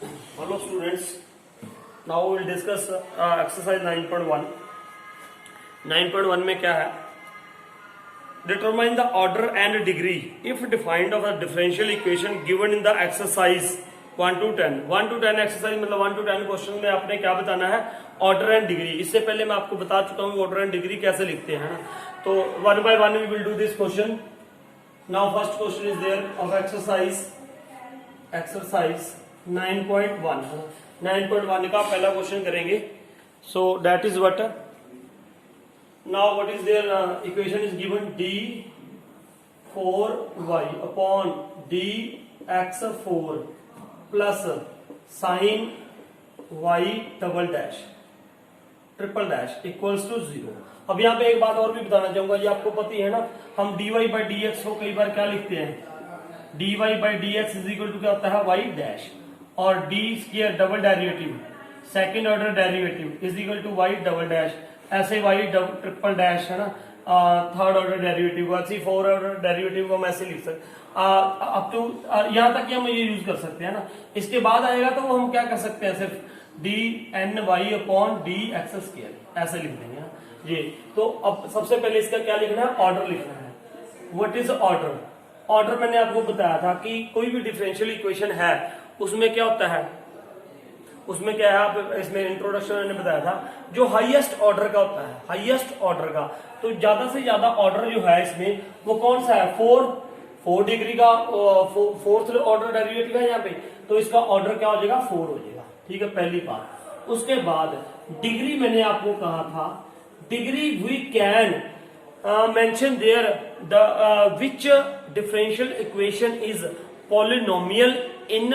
Hello students, now we will discuss exercise 9.1. 9.1 में क्या है? Determine the order and degree if defined of a differential equation given in the exercise 1 to 10. 1 to 10 exercise मतलब 1 to 10 question में आपने क्या बताना है? Order and degree. इससे पहले मैं आपको बता चुका हूँ ऑर्डर एंड डिग्री कैसे लिखते हैं. तो one by one we will do this question. Now first question is there of exercise 9.1. 9.1 का पहला क्वेश्चन करेंगे. So that is what. Now what is there equation is given d4y upon dx4 plus sine y double dash triple dash equals to 0. अब यहाँ पे एक बात और भी बताना चाहूंगा, ये आपको पता ही है ना, हम dy बाई dx को कई बार क्या लिखते हैं, dy by dx is equal to क्या होता है y डैश, और D square double derivative second order derivative is equal to y double dash, ऐसे y ट्रिपल डैश है ना, थर्ड ऑर्डर डेरिवेटिव, ऐसे फोर ऑर्डर डेरिवेटिव को हम ऐसे लिख सकते अप टू यहाँ तक हम ये यूज कर सकते हैं ना. इसके बाद आएगा तो वो हम क्या कर सकते हैं, सिर्फ D N Y upon D X square ऐसे लिख देंगे ना ये. तो अब सबसे पहले इसका क्या लिखना है, ऑर्डर लिखना है. What is order? ऑर्डर मैंने आपको बताया था कि कोई भी डिफरेंशियल इक्वेशन है उसमें क्या होता है, उसमें क्या है, आप इसमें इंट्रोडक्शन मैंने बताया था, जो हाईएस्ट ऑर्डर का होता है, हाईएस्ट ऑर्डर का. तो ज्यादा से ज्यादा ऑर्डर जो है इसमें वो कौन सा है, 4 डिग्री का फोर्थ ऑर्डर डेरिवेटिव है यहाँ पे, तो इसका ऑर्डर क्या हो जाएगा, 4 हो जाएगा. ठीक है, पहली बात. उसके बाद डिग्री मैंने आपको कहा था, degree we can mention there the which differential equation is polynomial in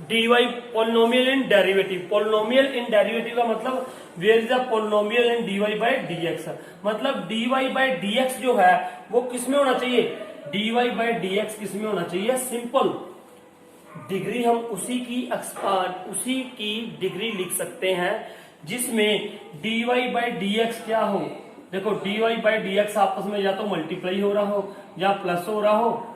dy, polynomial in derivative. Polynomial in derivative का मतलब where is the polynomial in dy by dx. मतलब dy बाई dx जो है वो किसमें होना चाहिए, dy बाई dx किसमें होना चाहिए, सिंपल. डिग्री हम उसी की डिग्री लिख सकते हैं जिसमें dy बाई dx क्या हो. देखो dy बाई dx आपस में या तो मल्टीप्लाई हो रहा हो, या प्लस हो रहा हो,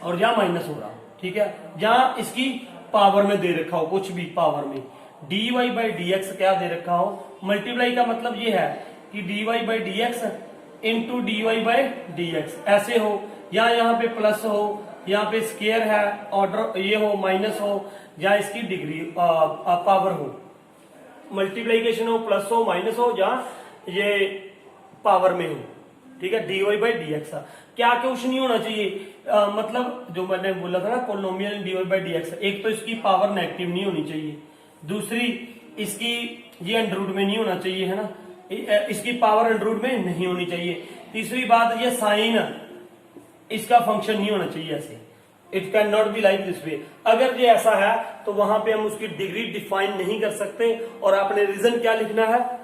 और या माइनस हो रहा हो. ठीक है, या इसकी पावर में दे रखा हो, कुछ भी पावर में dy बाई dx क्या दे रखा हो. मल्टीप्लाई का मतलब ये है कि dy by dx into dy by dx ऐसे हो, या यहाँ पे प्लस हो, यहाँ पे स्क्वायर है, ऑर्डर ये हो, माइनस हो, या इसकी डिग्री पावर हो, मल्टीप्लीकेशन हो, प्लस हो, माइनस हो, या ये पावर में हो. ठीक है, dy बाई dx. क्या कुछ नहीं होना चाहिए, मतलब जो मैंने बोला था ना पॉलिनोमियल dy बाई dx, एक तो इसकी पावर नेगेटिव नहीं होनी चाहिए, दूसरी इसकी ये अंडर रूट में नहीं होना चाहिए, है ना, इसकी पावर अंडर रूट में नहीं होनी चाहिए. तीसरी बात, ये साइन इसका फंक्शन नहीं होना चाहिए ऐसे, it can not be like this way. अगर ये ऐसा है तो वहां पे हम उसकी डिग्री डिफाइन नहीं कर सकते, और आपने रीजन क्या लिखना है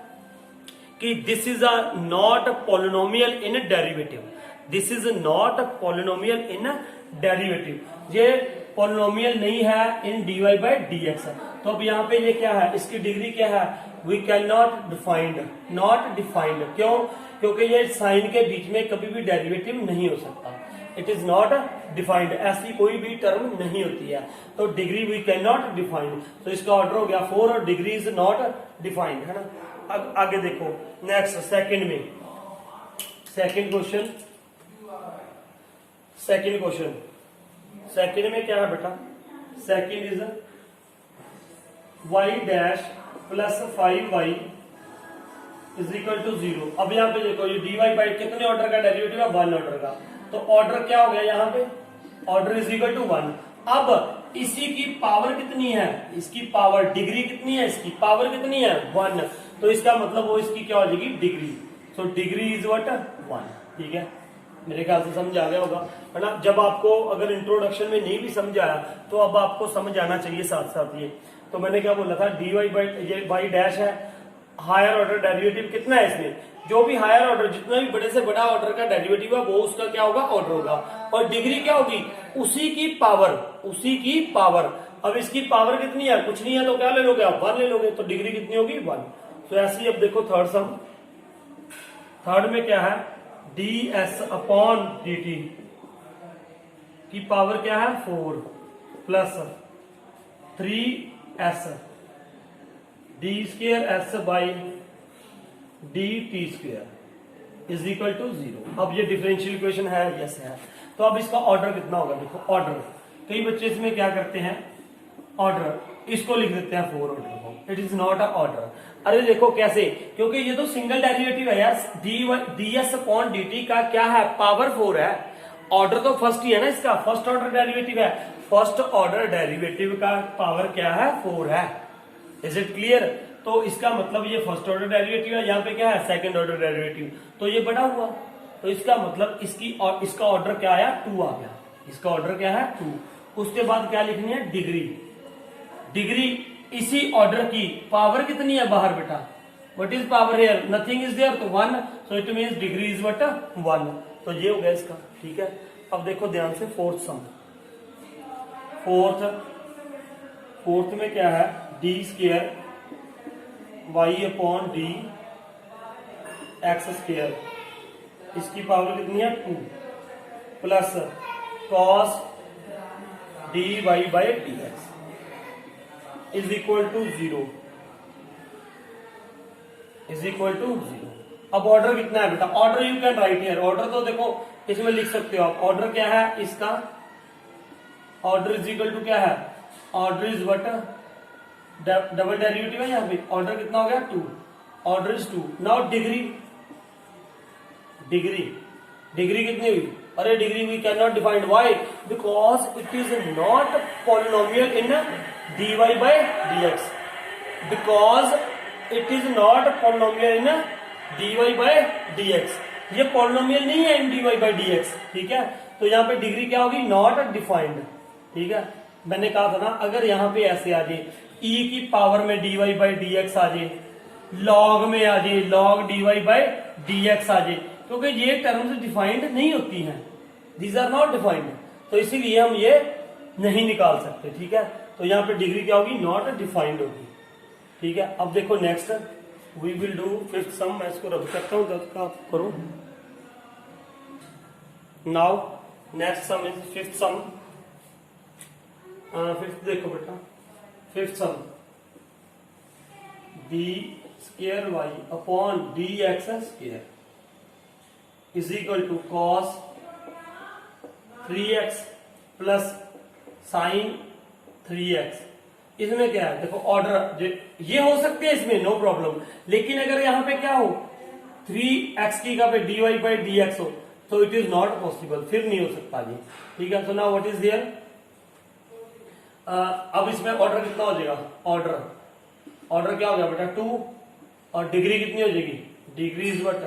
कि this is a not polynomial in derivative. This is not polynomial in derivative, ये पॉलिनोमियल नहीं है इन dy बाई dx. तो अब यहाँ पे ये क्या है, इसकी डिग्री क्या है, we can not defined. Not defined क्यों, क्योंकि ये साइन के बीच में कभी भी डेरिवेटिव नहीं हो सकता. इट इज नॉट डिफाइंड, ऐसी कोई भी टर्म नहीं होती है. तो degree we can not defined, तो इसका ऑर्डर हो गया 4 और डिग्री इज नॉट डिफाइंड, है ना. अब आगे देखो नेक्स्ट सेकंड में, सेकंड क्वेश्चन सेकंड में क्या है बेटा, second is y dash plus 5y is equal to 0. अब यहाँ पे देखो ये dy बाई कितने ऑर्डर का डेरिवेटिव है, 1 ऑर्डर का. तो ऑर्डर क्या हो गया यहाँ पे, ऑर्डर इज इक्वल टू 1. अब इसी की पावर कितनी है, इसकी पावर डिग्री कितनी है, इसकी पावर कितनी है 1. तो इसका मतलब वो इसकी क्या हो जाएगी, degree. So degree is what 1. ठीक है, मेरे ख्याल से समझ आ गया होगा, है ना. जब आपको अगर इंट्रोडक्शन में नहीं भी समझ आया तो अब आपको समझ आना चाहिए साथ साथ ये. तो मैंने क्या बोला था, dy बाई ये बाई डैश है, हायर ऑर्डर डेरिवेटिव कितना है इसमें, जो भी हायर ऑर्डर जितना भी बड़े से बड़ा ऑर्डर का डेरिवेटिव है वो उसका क्या होगा, ऑर्डर होगा. और डिग्री क्या होगी, उसी की पावर, उसी की पावर. अब इसकी पावर कितनी है, कुछ नहीं है, तो क्या ले लोगे आप, 1 ले लोगे, तो डिग्री कितनी होगी 1. तो ऐसे ही अब देखो थर्ड सम, थर्ड में क्या है, ds अपॉन dt की पावर क्या है 4 plus 3s D square S by D T square is equal to 0। अब ये डिफरेंशियल इक्वेशन है, यस है। तो अब इसका ऑर्डर कितना होगा, देखो ऑर्डर, कई बच्चे इसमें क्या करते हैं, ऑर्डर इसको लिख देते हैं 4 ऑर्डर को, it is not a order. अरे देखो कैसे, क्योंकि ये तो सिंगल डेरिवेटिव है यार, D S upon D T का क्या है, पावर 4 है। ऑर्डर तो फर्स्ट ही है ना इसका, फर्स्ट ऑर्डर डेरिवेटिव है, फर्स्ट ऑर्डर डेरिवेटिव का पावर क्या है, 4 है। Is it clear? तो इसका मतलब ये फर्स्ट ऑर्डर डेरिवेटिव है, यहाँ पे क्या है, सेकंड ऑर्डर डेरिवेटिव, तो ये बड़ा हुआ। तो इसका मतलब इसका ऑर्डर क्या आया, 2 आ गया। इसका ऑर्डर क्या है, 2। उसके बाद क्या लिखनी है, डिग्री। डिग्री इसी ऑर्डर की पावर कितनी है बाहर बेटा, what is power here, nothing is there, तो 1, so it means degree is what, 1। तो ये हो गया इसका, ठीक है। अब देखो ध्यान से फोर्थ सम, फोर्थ में क्या है, D square Y upon D X square, इसकी पावर कितनी है, 2 plus cos D Y by D X is equal to 0, is equal to 0। अब ऑर्डर कितना है बेटा, order you can write here, order तो देखो इसमें लिख सकते हो आप। ऑर्डर क्या है इसका, ऑर्डर इज इक्वल टू क्या है, order is what, double derivative है यहाँ पे, ऑर्डर कितना हो गया, 2, order is 2। Now degree, degree कितनी हुई, अरे degree we can not defined, why, because it is not polynomial in dy by dx, because it is not polynomial in dy by dx, ये पॉलिनोमियल नहीं है इन dy by dx, ठीक है। तो यहाँ पे डिग्री क्या होगी, नॉट डिफाइंड, ठीक है। मैंने कहा था ना, अगर यहाँ पे ऐसे आ जाए e की पावर में dy by dx आ जाए, log में आ जाए log dy by dx आ जाए, क्योंकि ये टर्म्स डिफाइंड नहीं होती हैं, दीज आर नॉट डिफाइंड, तो इसीलिए हम ये नहीं निकाल सकते, ठीक है। तो यहाँ पे डिग्री क्या होगी, नॉट डिफाइंड होगी, ठीक है। अब देखो next we will do fifth sum, मैं इसको रब करता हूँ, तब का करो। Now next sum is fifth sum, fifth देखो बेटा, fifth sum, D square Y upon D X square is equal to cos 3x plus sine 3x। इसमें क्या है, देखो ऑर्डर ये हो सकते हैं इसमें, नो प्रॉब्लम, लेकिन अगर यहाँ पे क्या हो, 3x की जगह पे dy by dx हो, तो इट इज नॉट पॉसिबल, फिर नहीं हो सकता ये, ठीक है। So now what is there, अब इसमें ऑर्डर कितना हो जाएगा, ऑर्डर क्या हो गया बेटा, 2, और डिग्री कितनी हो जाएगी, डिग्री इज व्हाट,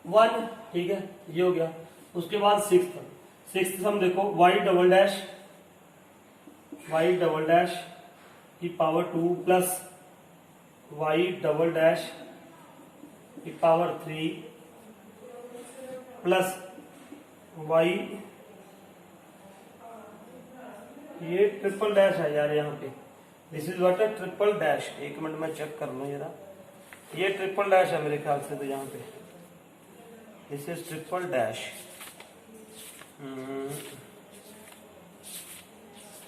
1, ठीक है, ये हो गया। उसके बाद सिक्स्थ सम देखो, y डबल डैश की power 2 plus y double dash की पावर 3 प्लस y, ये ट्रिपल डैश है यार यहाँ पे, this is what, triple dash, एक मिनट में चेक कर लूं जरा, ये ट्रिपल डैश है मेरे ख्याल से, तो यहाँ पे दिस इज ट्रिपल डैश,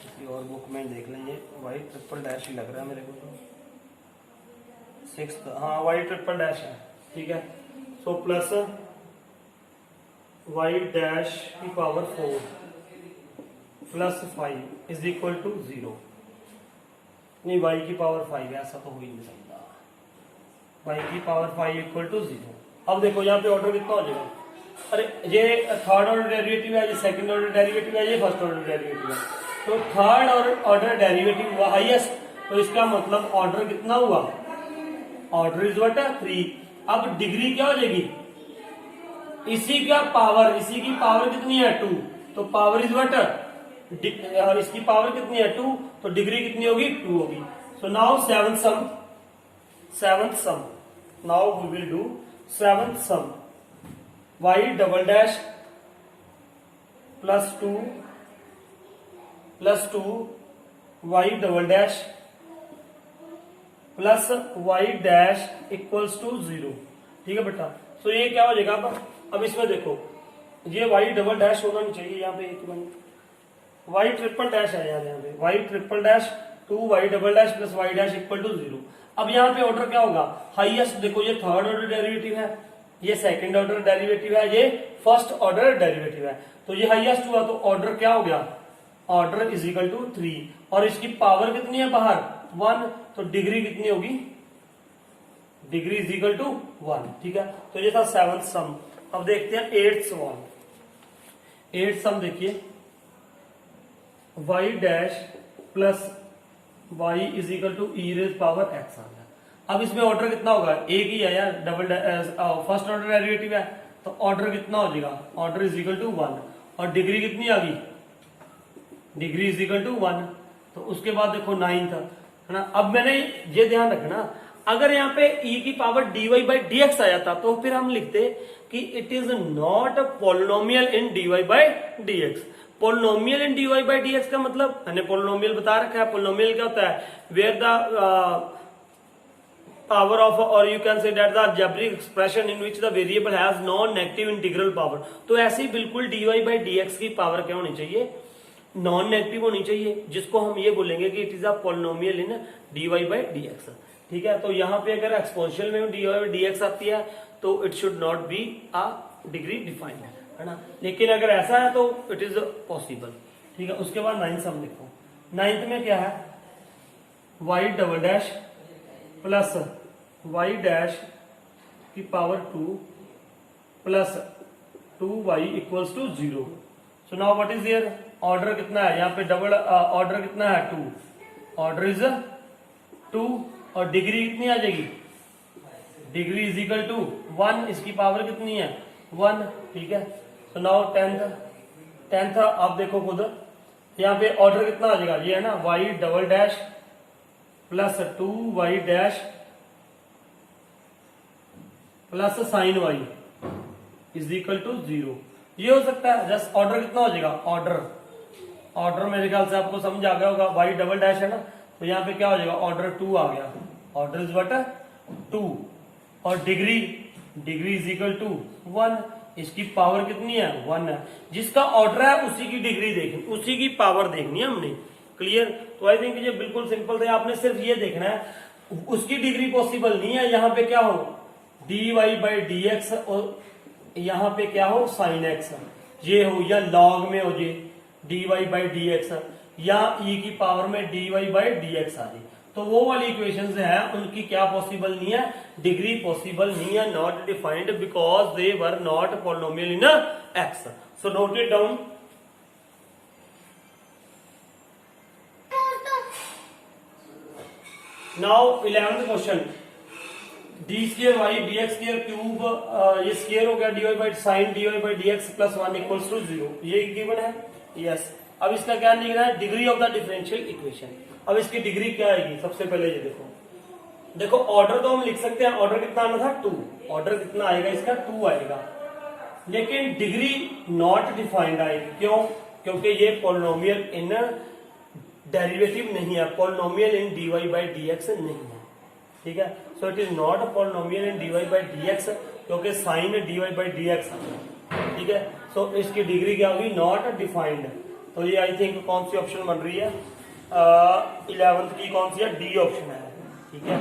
किसी और बुक में देख लेंगे, वाई ट्रिपल डैश ही लग रहा है मेरे को, तो सिक्स्थ, हाँ वाई ट्रिपल डैश है, ठीक है। सो प्लस वाई डैश की power 4 plus 5 is equal to 0, नहीं वाई की पावर 5 है, ऐसा तो हो ही नहीं सकता, वाई की पावर 5 इक्वल टू 0। अब देखो यहाँ पे ऑर्डर कितना हो जाएगा, अरे ये थर्ड ऑर्डर डेरिवेटिव है, ये सेकंड ऑर्डर डेरिवेटिव है, ये फर्स्ट ऑर्डर डेरिवेटिव है, तो थर्ड ऑर्डर डेरिवेटिव हुआ हाईएस्ट, तो इसका मतलब ऑर्डर कितना हुआ, ऑर्डर इज व्हाट, 3। अब डिग्री क्या हो जाएगी, इसी की पावर कितनी है, 2, तो पावर इज व्हाट, इसकी पावर कितनी है, 2, तो डिग्री कितनी होगी, 2 होगी। So now seventh sum, now we will do seventh sum, y double dash plus 2 y double dash plus y dash equals to 0, ठीक है बेटा। सो ये क्या हो जाएगा, अब इसमें देखो ये y डबल डैश होना नहीं चाहिए यहाँ पे, एक मिनट, y ट्रिपल डैश है यार यहाँ पे, y triple dash 2y double dash plus y dash equal to 0। अब यहाँ पे ऑर्डर क्या होगा, हाईएस्ट देखो ये थर्ड ऑर्डर डेरिवेटिव है, ये सेकंड ऑर्डर डेरिवेटिव है, ये फर्स्ट ऑर्डर डेरिवेटिव है, तो ये हाईएस्ट हुआ तो ऑर्डर क्या हो गया, ऑर्डर इज इक्वल टू 3 और इसकी पावर कितनी है बाहर 1, तो डिग्री कितनी होगी, डिग्री इज इक्वल टू 1। ठीक है, तो ये था 7th सम। अब देखते हैं 8th सम। 8th सम देखिए, y dash plus y is equal to E raise power x आ गया। अब इसमें ऑर्डर कितना होगा, एक ही है यार, डबल फर्स्ट ऑर्डर डेरिवेटिव है, तो ऑर्डर कितना हो जाएगा, ऑर्डर इज इक्वल टू 1 और डिग्री कितनी आ गई, डिग्री इज इक्वल टू 1। तो उसके बाद देखो 9th है ना। अब मैंने ये ध्यान रखना, अगर यहाँ पे e की पावर dy बाई dx आ जाता तो फिर हम लिखते कि it is not polynomial in dy by dx। Polynomial in dy by dx का मतलब मैंने पोलिनोमियल बता रखा है। पोलिनोमियल क्या होता है, वेयर द पावर ऑफ, और you can say that the algebraic expression in which the variable has non negative integral power. तो ऐसे ही बिल्कुल dy बाई dx की पावर क्या होनी चाहिए, नॉन नेगेटिव होनी चाहिए, जिसको हम ये बोलेंगे कि it is a polynomial in dy by dx। ठीक है, तो यहाँ पे अगर एक्सपोनेंशियल में dy बाई dx आती है तो it should not be a degree defined, है ना, लेकिन अगर ऐसा है तो इट इज पॉसिबल। ठीक है, उसके बाद 9th सम देखो। 9th में क्या है, y double dash plus y dash की power 2 plus 2y equals to 0। So now what is here, order कितना है, यहाँ पे डबल ऑर्डर कितना है 2, ऑर्डर इज 2 और डिग्री कितनी आ जाएगी, डिग्री इज इक्वल टू 1, इसकी पावर कितनी है 1। ठीक है, तो नाउ 10th आप देखो खुद, यहाँ पे ऑर्डर कितना आ जाएगा, ये है ना y double dash plus 2y dash plus sine y is equal to 0। ये हो सकता है, जस्ट ऑर्डर कितना हो जाएगा, ऑर्डर मेरे ख्याल से आपको समझ आ गया होगा, y डबल डैश है ना, तो यहाँ पे क्या हो जाएगा, ऑर्डर 2 आ गया, ऑर्डर इज व्हाट 2 और डिग्री इज इक्वल टू 1, इसकी पावर कितनी है 1 है, जिसका ऑर्डर है उसी की डिग्री देखनी, उसी की पावर देखनी है हमने। क्लियर, तो आई थिंक ये बिल्कुल सिंपल था, आपने सिर्फ ये देखना है उसकी डिग्री पॉसिबल नहीं है, यहाँ पे क्या हो dy बाई dx और यहाँ पे क्या हो sin x, ये हो या log में हो जे dy बाई dx या e की पावर में dy बाई dx आ जाए, तो वो वाली इक्वेशंस है उनकी क्या पॉसिबल नहीं है, डिग्री पॉसिबल नहीं है, not defined because they were not polynomial in x। So note it down. Now 11th question, D square Y D X square cube, ये स्क्वायर हो गया dy by sine dy by dx plus 1 equals to 0, ये given है। Yes, अब इसका क्या लिखना है, degree of the differential equation. अब इसकी डिग्री क्या आएगी, सबसे पहले ये देखो ऑर्डर तो हम लिख सकते हैं, ऑर्डर कितना आना था 2, ऑर्डर कितना आएगा इसका 2 आएगा, लेकिन डिग्री नॉट डिफाइंड आएगी, क्यों, क्योंकि ये पोलिनोमियल इन डेरिवेटिव नहीं है, polynomial in dy by dx नहीं है। ठीक है, so it is not a polynomial in dy by dx, क्योंकि साइन dy बाई dx है। ठीक है, सो इसकी डिग्री क्या होगी, नॉट डिफाइंड। तो ये आई थिंक कौन सी ऑप्शन बन रही है, 11th की कौन सी है, डी ऑप्शन है। ठीक है,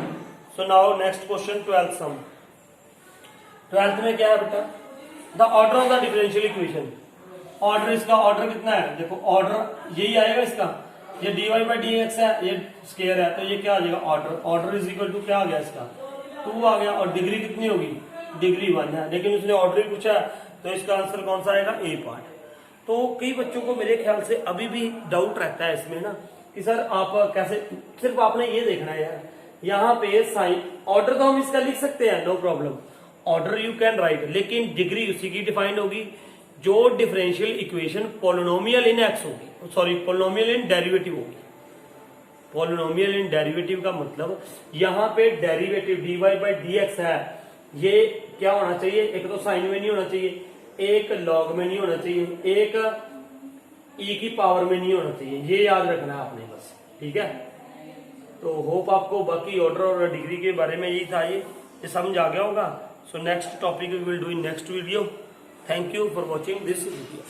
so now next question 12th सम। 12th में क्या है बेटा, the order of the differential equation. Order, इसका ऑर्डर कितना है, देखो ऑर्डर यही आएगा इसका, ये dy बाई dx है, ये स्क्वायर है, तो ये क्या आ जाएगा ऑर्डर इज इक्वल टू क्या आ गया इसका 2 आ गया, और डिग्री कितनी होगी, डिग्री 1 है, लेकिन उसने ऑर्डर ही पूछा तो इसका आंसर कौन सा आएगा, ए पार्ट। तो कई बच्चों को मेरे ख्याल से अभी भी डाउट रहता है इसमें ना कि सर आप कैसे, सिर्फ आपने ये देखना है यार, यहाँ पे साइन ऑर्डर तो हम इसका लिख सकते हैं, no problem, order you can write, लेकिन डिग्री उसी की डिफाइंड होगी जो differential equation polynomial in X होगी, सॉरी पोलिनोमियल इन डेरिवेटिव होगी। पोलिनोमियल इन डेरिवेटिव का मतलब यहाँ पे डेरिवेटिव dy बाई dx है, ये क्या होना चाहिए, एक तो साइन में नहीं होना चाहिए, एक लॉग में नहीं होना चाहिए, एक e की पावर में नहीं होना चाहिए, ये याद रखना है आपने बस। ठीक है, तो होप आपको बाकी ऑर्डर और डिग्री के बारे में यही था, ये समझ आ गया होगा। So next topic we will do in next video. Thank you for watching this video.